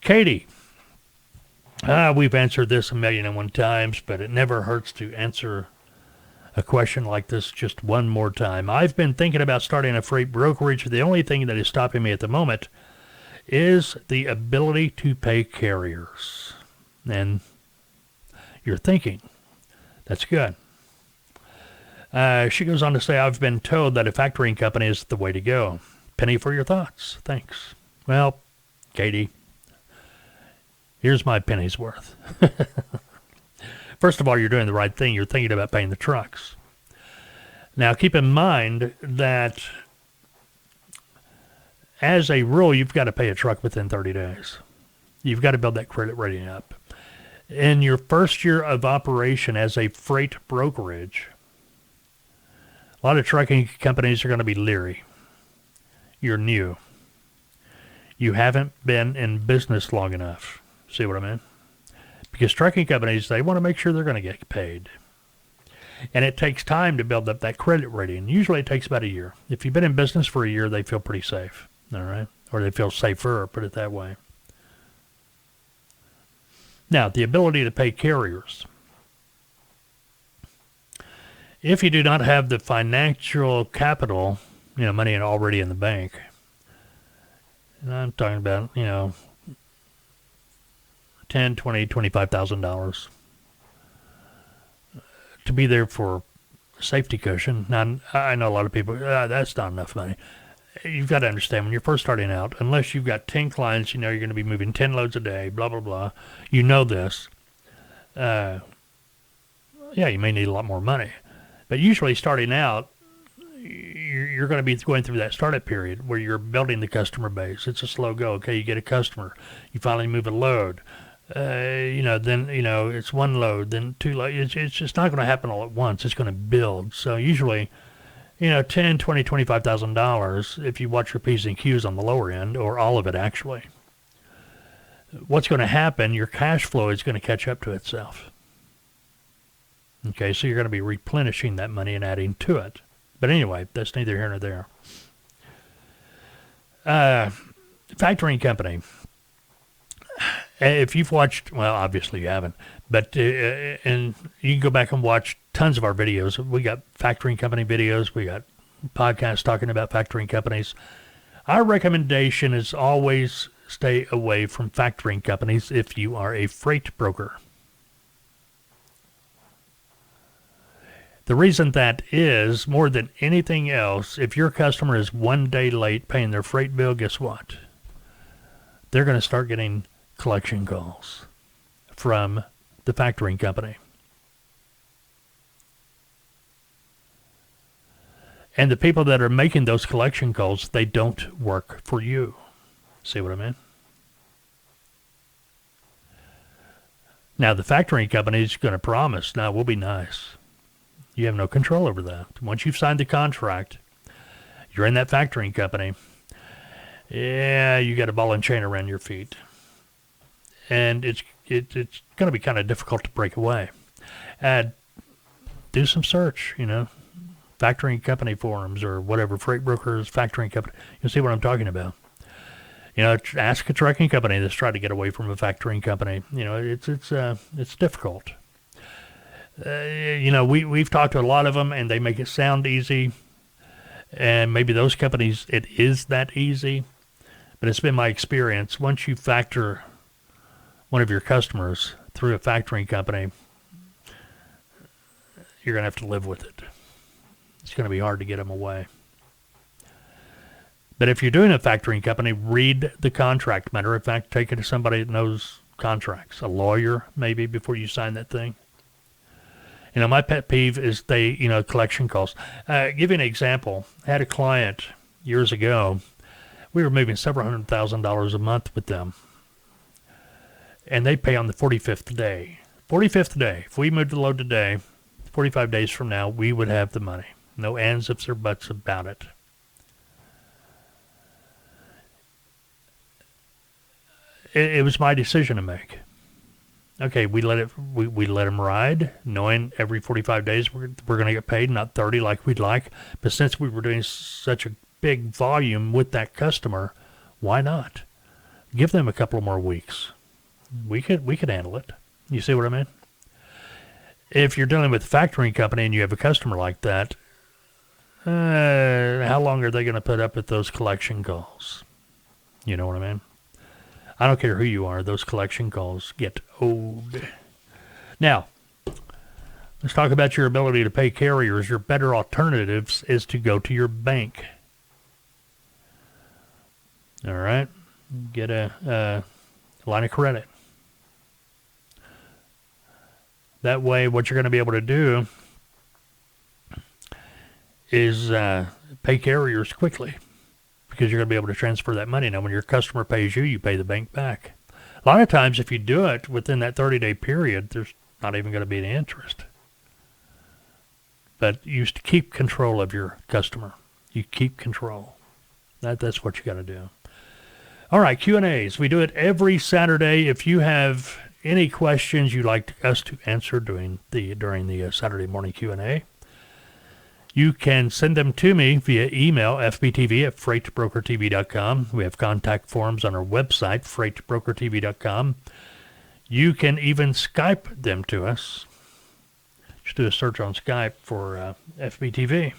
Katie. We've answered this 1,000,001 times, but it never hurts to answer a question like this just one more time. I've been thinking about starting a freight brokerage. The only thing that is stopping me at the moment is the ability to pay carriers. And you're thinking, that's good. She goes on to say, I've been told that a factoring company is the way to go. Penny for your thoughts. Thanks. Well, Katie, here's my penny's worth. First of all, you're doing the right thing. You're thinking about paying the trucks. Now, keep in mind that as a rule, you've got to pay a truck within 30 days. You've got to build that credit rating up. In your first year of operation as a freight brokerage, a lot of trucking companies are going to be leery. You're new. You haven't been in business long enough. See what I mean? Because trucking companies, they want to make sure they're going to get paid. And it takes time to build up that credit rating. Usually it takes about a year. If you've been in business for a year, they feel pretty safe. All right? Or they feel safer, put it that way. Now, the ability to pay carriers. If you do not have the financial capital, money already in the bank, and I'm talking about, $10,000, $20,000, $25,000 to be there for a safety cushion. Now, I know a lot of people, that's not enough money. You've got to understand, when you're first starting out, unless you've got 10 clients, you're going to be moving 10 loads a day, blah, blah, blah. You know this. You may need a lot more money. But usually starting out, you're going to be going through that startup period where you're building the customer base. It's a slow go. Okay, you get a customer. You finally move a load. Then it's one load, then two loads. It's just not going to happen all at once. It's going to build. So usually, $10,000, $20,000, $25,000 if you watch your P's and Q's on the lower end, or all of it actually. What's going to happen, your cash flow is going to catch up to itself. Okay, so you're going to be replenishing that money and adding to it. But anyway, that's neither here nor there. Factoring company. If you've watched, well, obviously you haven't, but and you can go back and watch tons of our videos. We got factoring company videos. We got podcasts talking about factoring companies. Our recommendation is always stay away from factoring companies if you are a freight broker. The reason that is, more than anything else, if your customer is 1 day late paying their freight bill, guess what? They're going to start getting collection calls from the factoring company. And the people that are making those collection calls, they don't work for you. See what I mean? Now, the factoring company is going to promise, now we'll be nice. You have no control over that. Once you've signed the contract, you're in that factoring company. Yeah, you got a ball and chain around your feet. And it's going to be kind of difficult to break away. Do some search, factoring company forums or whatever, freight brokers, factoring company. You'll see what I'm talking about. Ask a trucking company that's trying to get away from a factoring company. It's difficult. We've talked to a lot of them, and they make it sound easy. And maybe those companies, it is that easy. But it's been my experience, once you factor one of your customers through a factoring company, you're going to have to live with it. It's going to be hard to get them away. But if you're doing a factoring company, read the contract. Matter of fact, take it to somebody that knows contracts, a lawyer maybe, before you sign that thing. My pet peeve is collection calls. Give you an example. I had a client years ago. We were moving several $100,000 a month with them. And they pay on the 45th day. 45th day. If we moved the load today, 45 days from now, we would have the money. No ands, ifs, or buts about it. It was my decision to make. Okay, we let them ride, knowing every 45 days we're going to get paid, not 30 like we'd like. But since we were doing such a big volume with that customer, why not? give them a couple more weeks. We could handle it. You see what I mean? If you're dealing with a factoring company and you have a customer like that, how long are they going to put up with those collection calls? You know what I mean? I don't care who you are. Those collection calls get old. Now, let's talk about your ability to pay carriers. Your better alternatives is to go to your bank. All right? Get a line of credit. That way, what you're going to be able to do is pay carriers quickly, because you're going to be able to transfer that money. Now, when your customer pays you, you pay the bank back. A lot of times, if you do it within that 30-day period, there's not even going to be any interest. But you keep control of your customer. You keep control. That's what you got to do. All right, Q&As. We do it every Saturday. If you have any questions you'd like us to answer during the Saturday morning Q&A, you can send them to me via email, fbtv@freightbrokertv.com. We have contact forms on our website, freightbrokertv.com. You can even Skype them to us. Just do a search on Skype for FBTV.